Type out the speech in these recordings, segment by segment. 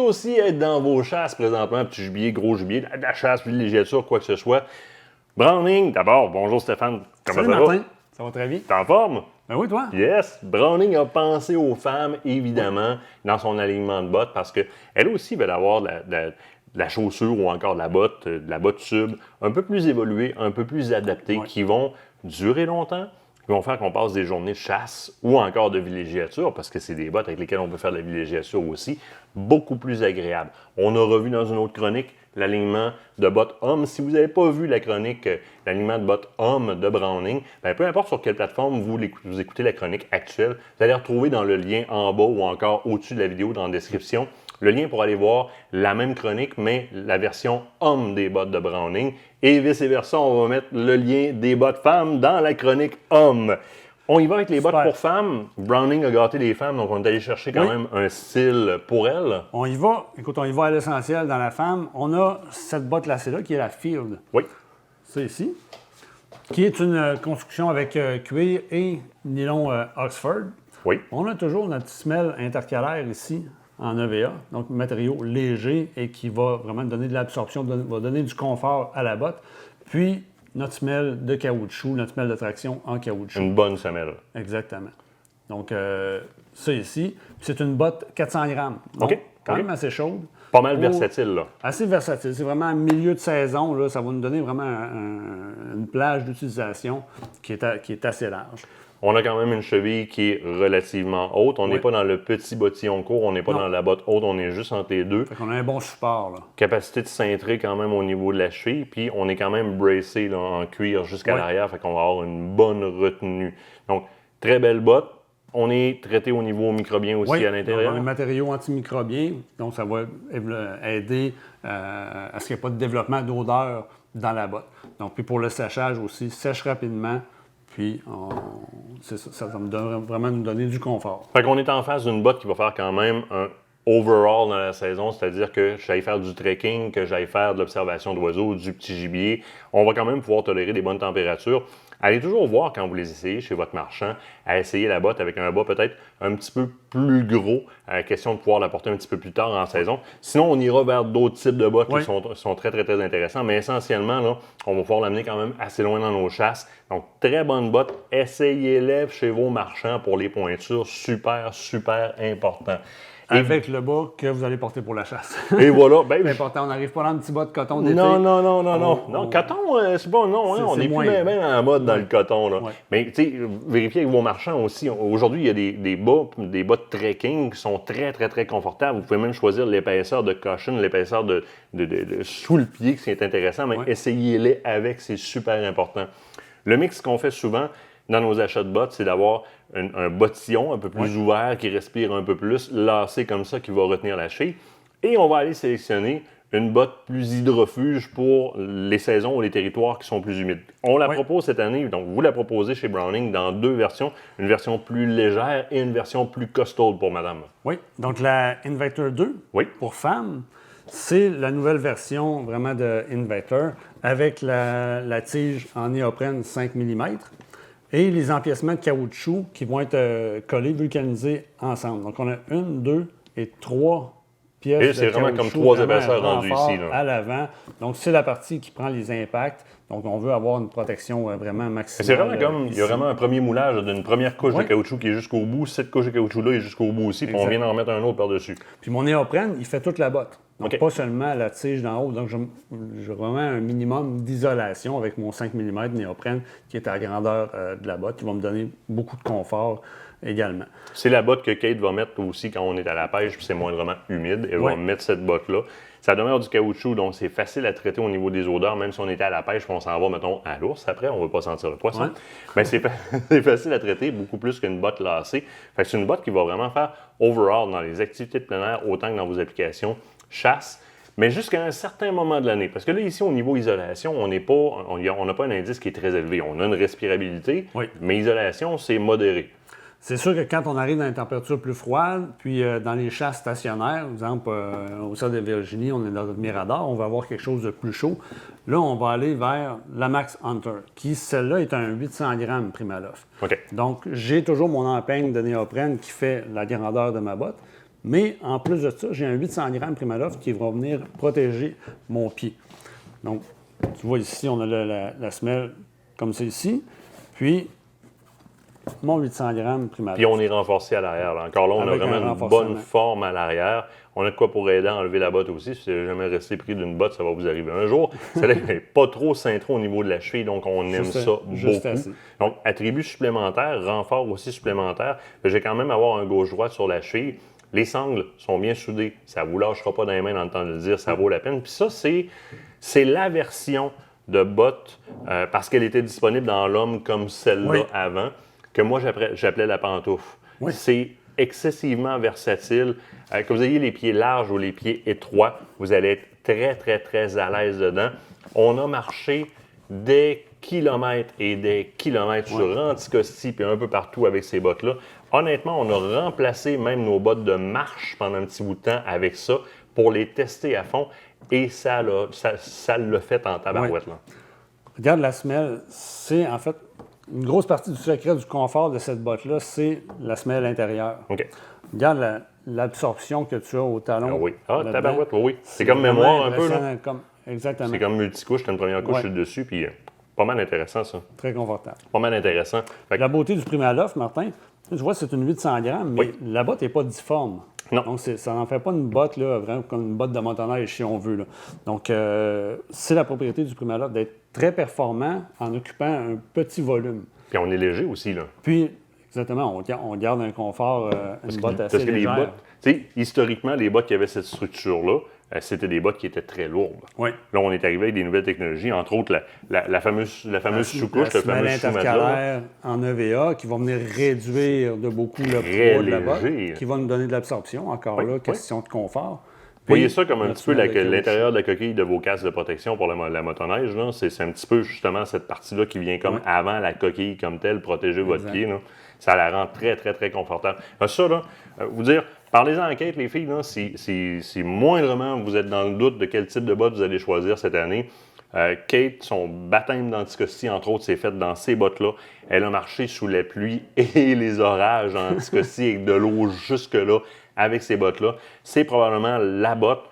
aussi être dans vos chasses présentement, petit gibier, gros gibier, de la chasse, villégiature, quoi que ce soit. Browning, d'abord, bonjour Stéphane, comment Salut ça Martin, va? ça va très bien? T'es en forme? Ben oui, toi? Yes! Browning a pensé aux femmes, évidemment, dans son alignement de bottes, parce qu'elle aussi veut avoir de la chaussure ou encore de la botte sub, un peu plus évoluée, un peu plus adaptée, qui vont durer longtemps, qui vont faire qu'on passe des journées de chasse ou encore de villégiature, parce que c'est des bottes avec lesquelles on peut faire de la villégiature aussi, beaucoup plus agréables. On a revu dans une autre chronique l'alignement de bottes hommes. Si vous n'avez pas vu la chronique, l'alignement de bottes hommes de Browning, bien, peu importe sur quelle plateforme vous écoutez la chronique actuelle, vous allez retrouver dans le lien en bas ou encore au-dessus de la vidéo dans la description le lien pour aller voir la même chronique, mais la version homme des bottes de Browning. Et vice-versa, on va mettre le lien des bottes femmes dans la chronique homme. On y va avec les bottes pour femmes. Browning a gâté les femmes, donc on est allé chercher quand même un style pour elles. On y va. Écoute, on y va à l'essentiel dans la femme. On a cette botte lacée-là qui est la Field. Oui. C'est ici. Qui est une construction avec cuir et nylon Oxford. Oui. On a toujours notre semelle intercalaire ici en EVA, donc matériau léger et qui va vraiment donner de l'absorption, va donner du confort à la botte. Puis, notre semelle de caoutchouc, notre semelle de traction en caoutchouc. Une bonne semelle. Exactement. Donc, ça ici, c'est une botte 400 grammes. Donc, OK. Quand même assez chaude. Pas mal versatile, là. Assez versatile. C'est vraiment un milieu de saison. Là, ça va nous donner vraiment une plage d'utilisation qui est assez large. On a quand même une cheville qui est relativement haute. On n'est pas dans le petit bottillon court, on n'est pas dans la botte haute, on est juste entre les deux. Fait qu'on a un bon support, là. Capacité de cintrer quand même au niveau de la cheville, puis on est quand même bracé là, en cuir jusqu'à l'arrière, fait qu'on va avoir une bonne retenue. Donc, très belle botte. On est traité au niveau microbien aussi à l'intérieur. On a un matériau antimicrobien, donc ça va aider à ce qu'il n'y ait pas de développement d'odeur dans la botte. Donc, puis pour le séchage aussi, sèche rapidement. Puis, ça va vraiment nous donner du confort. Fait qu'on est en face d'une botte qui va faire quand même un overall dans la saison, c'est-à-dire que j'aille faire du trekking, que j'aille faire de l'observation d'oiseaux, du petit gibier. On va quand même pouvoir tolérer des bonnes températures. Allez toujours voir quand vous les essayez chez votre marchand, à essayer la botte avec un bas peut-être un petit peu plus gros, question de pouvoir la porter un petit peu plus tard en saison. Sinon, on ira vers d'autres types de bottes qui sont très, très, très intéressants. Mais essentiellement, là, on va pouvoir l'amener quand même assez loin dans nos chasses. Donc, très bonne botte. Essayez-les chez vos marchands pour les pointures. Super, super important. Avec le bas que vous allez porter pour la chasse. Et voilà. Ben, c'est important, on n'arrive pas dans un petit bas de coton d'été. Non. Non, coton, c'est pas... Non, on n'est plus bien en mode dans le coton. Là. Mais, tu sais, vérifiez avec vos marchands aussi. Aujourd'hui, il y a des bas de trekking qui sont très, très, très confortables. Vous pouvez même choisir l'épaisseur de cushion, l'épaisseur de sous le pied, qui est intéressant. Mais essayez-les avec, c'est super important. Le mix qu'on fait souvent dans nos achats de bottes, c'est d'avoir un bottillon un peu plus ouvert, qui respire un peu plus, lacé comme ça, qui va retenir la cheville. Et on va aller sélectionner une botte plus hydrofuge pour les saisons ou les territoires qui sont plus humides. On la propose cette année, donc vous la proposez chez Browning dans deux versions, une version plus légère et une version plus costaud pour madame. Oui, donc la Invator 2 pour femmes, c'est la nouvelle version vraiment de Invator avec la tige en néoprène 5 mm. Et les empiècements de caoutchouc qui vont être collés, vulcanisés ensemble. Donc, on a 1, 2 et 3 pièces de caoutchouc. Et c'est vraiment comme 3 épaisseurs rendues ici. Là. À l'avant. Donc, c'est la partie qui prend les impacts. Donc, on veut avoir une protection vraiment maximale. C'est vraiment comme, il y a vraiment un premier moulage d'une première couche de caoutchouc qui est jusqu'au bout. Cette couche de caoutchouc-là est jusqu'au bout aussi. Puis on vient d'en remettre un autre par-dessus. Puis mon néoprène, il fait toute la botte. Donc, pas seulement la tige d'en haut. Donc, j'ai vraiment un minimum d'isolation avec mon 5 mm néoprène qui est à la grandeur de la botte, qui va me donner beaucoup de confort également. C'est la botte que Kate va mettre aussi quand on est à la pêche, puis c'est moindrement humide. Elle va mettre cette botte-là. Ça demeure du caoutchouc, donc c'est facile à traiter au niveau des odeurs, même si on était à la pêche, puis on s'en va, mettons, à l'ours après, on ne va pas sentir le poisson. Mais c'est facile à traiter, beaucoup plus qu'une botte lacée. Fait que c'est une botte qui va vraiment faire overall dans les activités de plein air, autant que dans vos applications chasse, mais jusqu'à un certain moment de l'année. Parce que là, ici, au niveau isolation, on n'a pas un indice qui est très élevé. On a une respirabilité, mais isolation, c'est modéré. C'est sûr que quand on arrive dans des températures plus froides, puis dans les chasses stationnaires, par exemple, au Cerf de Virginie, on est dans notre Mirador, on va avoir quelque chose de plus chaud. Là, on va aller vers la Max Hunter, qui, celle-là, est un 800 grammes Primaloft. Donc, j'ai toujours mon empeigne de néoprène qui fait la grandeur de ma botte. Mais en plus de ça, j'ai un 800 grammes Primaloft qui va venir protéger mon pied. Donc, tu vois ici, on a la semelle comme c'est ici. Puis, mon 800 grammes Primaloft. Puis on est renforcé à l'arrière. Là. Encore là, on a vraiment une bonne forme à l'arrière. On a de quoi pour aider à enlever la botte aussi. Si vous n'avez jamais resté pris d'une botte, ça va vous arriver un jour. Ça n'est pas trop cintron au niveau de la cheville, donc on aime ça beaucoup. Assez. Donc, attribut supplémentaire, renfort aussi supplémentaire. Je vais quand même avoir un gauche-droite sur la cheville. Les sangles sont bien soudées. Ça ne vous lâchera pas dans les mains dans le temps de le dire. Ça vaut la peine. Puis ça, c'est la version de botte, parce qu'elle était disponible dans l'homme comme celle-là avant, que moi j'appelais la pantoufle. Oui. C'est excessivement versatile. Que vous ayez les pieds larges ou les pieds étroits, vous allez être très, très, très à l'aise dedans. On a marché des kilomètres et des kilomètres sur Anticosti puis un peu partout avec ces bottes-là. Honnêtement, on a remplacé même nos bottes de marche pendant un petit bout de temps avec ça pour les tester à fond et ça l'a fait en tabarouette. Là. Regarde la semelle, c'est en fait une grosse partie du secret du confort de cette botte-là, c'est la semelle intérieure. OK. Regarde l'absorption que tu as au talon. Ah oui. Ah, tabarouette, oui. C'est comme mémoire un peu. Là. Exactement. C'est comme multicouche, tu as une première couche sur le dessus, puis pas mal intéressant, ça. Très confortable. Pas mal intéressant. La beauté du Primaloft, Martin, tu vois, c'est une 800 grammes, mais la botte n'est pas difforme. Non. Donc, ça n'en fait pas une botte, là, vraiment comme une botte de motoneige, si on veut. Là. Donc, c'est la propriété du Primaloft d'être très performant en occupant un petit volume. Puis on est léger aussi, là. Puis, exactement, on garde un confort, une botte assez légère. Les bottes, historiquement, les bottes qui avaient cette structure-là, c'était des bottes qui étaient très lourdes. Oui. Là, on est arrivé avec des nouvelles technologies, entre autres la fameuse sous-couche, le fameux intercalaire en EVA qui va venir réduire de beaucoup le poids de la botte, qui va nous donner de l'absorption. Encore là, question de confort. Puis, voyez ça comme un petit peu l'intérieur de la coquille de vos casques de protection pour la motoneige. Là. C'est un petit peu justement cette partie-là qui vient comme avant la coquille comme telle, protéger votre pied. Là. Ça la rend très, très, très confortable. Ça, là, vous dire, parlez-en à Kate, les filles, là, si moindrement vous êtes dans le doute de quel type de bottes vous allez choisir cette année, Kate, son baptême d'Anticosti, entre autres, s'est fait dans ces bottes-là. Elle a marché sous la pluie et les orages en Anticosti avec de l'eau jusque-là avec ces bottes-là. C'est probablement la botte,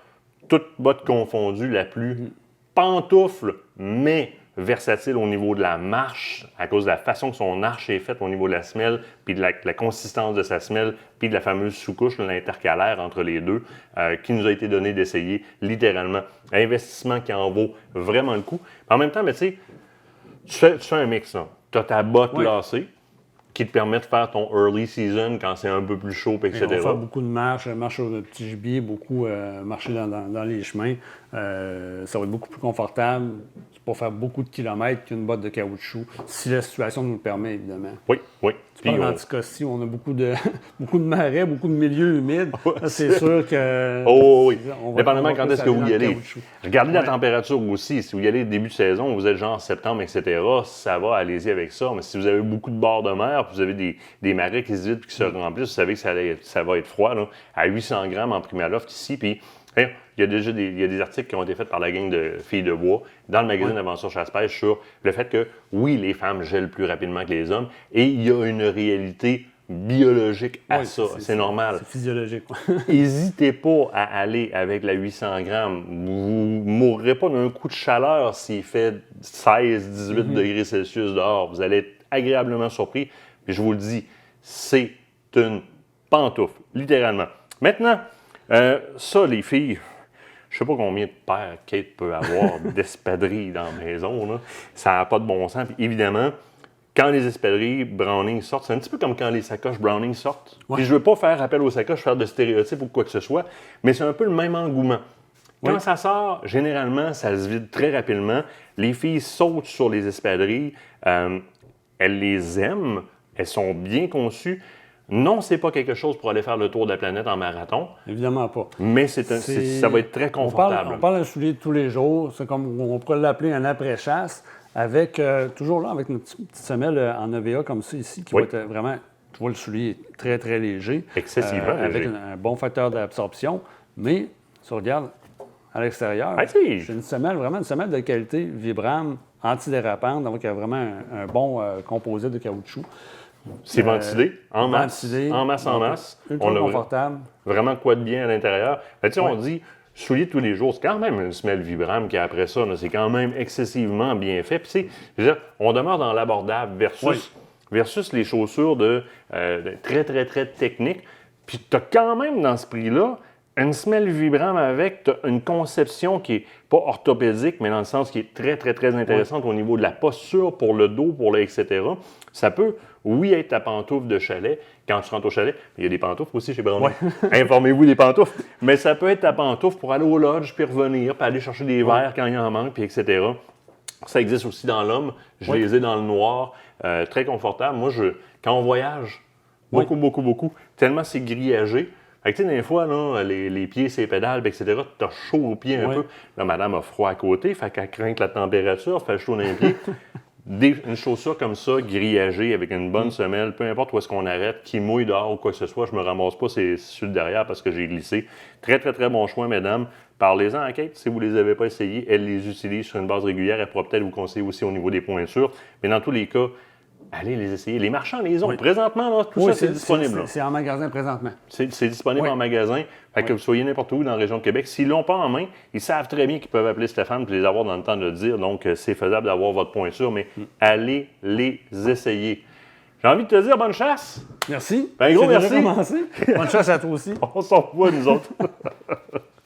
toute botte confondue, la plus pantoufle, mais versatile au niveau de la marche, à cause de la façon que son arche est faite au niveau de la semelle, puis de la consistance de sa semelle, puis de la fameuse sous-couche, l'intercalaire entre les deux, qui nous a été donné d'essayer littéralement. Un investissement qui en vaut vraiment le coup. En même temps, mais tu sais, tu fais un mix. Tu as ta botte lacée, qui te permet de faire ton early season quand c'est un peu plus chaud, etc. On va faire beaucoup de marche au petit gibier, beaucoup marcher dans les chemins. Ça va être beaucoup plus confortable pour faire beaucoup de kilomètres qu'une botte de caoutchouc, si la situation nous le permet, évidemment. Oui. Tu parles d'Anticosti, on a beaucoup de marais, beaucoup de milieux humides. C'est sûr que... oui. Dépendamment quand est-ce que vous y allez. Regardez la température aussi. Si vous y allez début de saison, vous êtes genre septembre, etc., ça va, allez-y avec ça. Mais si vous avez beaucoup de bords de mer, puis vous avez des marais qui se vident et qui se remplissent, vous savez que ça va être froid, là, à 800 grammes en Primaloft ici. Puis, il y a déjà des articles qui ont été faits par la gang de filles de bois dans le magazine Aventure Chasse-Pêche sur le fait que, oui, les femmes gèlent plus rapidement que les hommes et il y a une réalité biologique à ça. C'est normal. C'est physiologique. N'hésitez pas à aller avec la 800 grammes. Vous ne mourrez pas d'un coup de chaleur s'il fait 16-18 degrés Celsius dehors. Vous allez être agréablement surpris. Puis je vous le dis, c'est une pantoufle, littéralement. Maintenant, ça, les filles, je sais pas combien de paires Kate peut avoir d'espadrilles dans la maison. Là. Ça n'a pas de bon sens. Puis évidemment, quand les espadrilles Browning sortent, c'est un petit peu comme quand les sacoches Browning sortent. Puis je veux pas faire appel aux sacoches, faire de stéréotypes ou quoi que ce soit, mais c'est un peu le même engouement. Quand ça sort, généralement, ça se vide très rapidement. Les filles sautent sur les espadrilles. Elles les aiment. Elles sont bien conçues. Non, c'est pas quelque chose pour aller faire le tour de la planète en marathon. Évidemment pas. Mais ça va être très confortable. On parle d'un soulier de tous les jours. C'est comme on pourrait l'appeler un après-chasse, avec toujours là, avec une petite semelle en EVA comme ça ici, qui va être vraiment, tu vois, le soulier est très, très léger. Excessivement léger. Avec un bon facteur d'absorption. Mais, si on regarde à l'extérieur, c'est une semelle, vraiment une semelle de qualité Vibram, antidérapante, donc il y a vraiment un bon composé de caoutchouc. C'est ventilé, en masse. Ventilé, En masse. Ultra confortable. Vraiment quoi de bien à l'intérieur. On dit, soulier de tous les jours, c'est quand même une semelle Vibram qui, après ça, c'est quand même excessivement bien fait. Puis, je veux dire, on demeure dans l'abordable versus les chaussures de très, très, très techniques. Puis, tu as quand même, dans ce prix-là, une semelle Vibram avec une conception qui n'est pas orthopédique, mais dans le sens qui est très, très, très intéressante au niveau de la posture pour le dos, etc. Ça peut, oui, être ta pantoufle de chalet quand tu rentres au chalet. Il y a des pantoufles aussi chez Browning. Informez-vous des pantoufles. Mais ça peut être ta pantoufle pour aller au lodge, puis revenir, puis aller chercher des verres quand il en manque, puis etc. Ça existe aussi dans l'homme. Je les ai dans le noir. Très confortable. Moi, quand on voyage, beaucoup, tellement c'est grillagé. Fait que, tu sais, des fois, là, les pieds, ces pédales, etc., tu as chaud aux pieds un peu. Là, madame a froid à côté, fait qu'elle craint que la température fait chaud dans les pieds. Une chaussure comme ça, grillagée, avec une bonne semelle, peu importe où est-ce qu'on arrête, qui mouille dehors ou quoi que ce soit, je me ramasse pas sur le derrière parce que j'ai glissé. Très, très, très bon choix, mesdames. Parlez-en à Kate si vous ne les avez pas essayées. Elle les utilise sur une base régulière. Elle pourra peut-être vous conseiller aussi au niveau des pointures. Mais dans tous les cas, allez les essayer. Les marchands les ont. Présentement, là, tout ça, c'est disponible. C'est en magasin présentement. C'est disponible en magasin. Fait que vous soyez n'importe où dans la région de Québec. S'ils ne l'ont pas en main, ils savent très bien qu'ils peuvent appeler Stéphane et les avoir dans le temps de le dire. Donc, c'est faisable d'avoir votre pointure, mais allez les essayer. J'ai envie de te dire bonne chasse. Merci. Ben, gros merci. Bonne chasse à toi aussi. On s'en revoit, nous autres.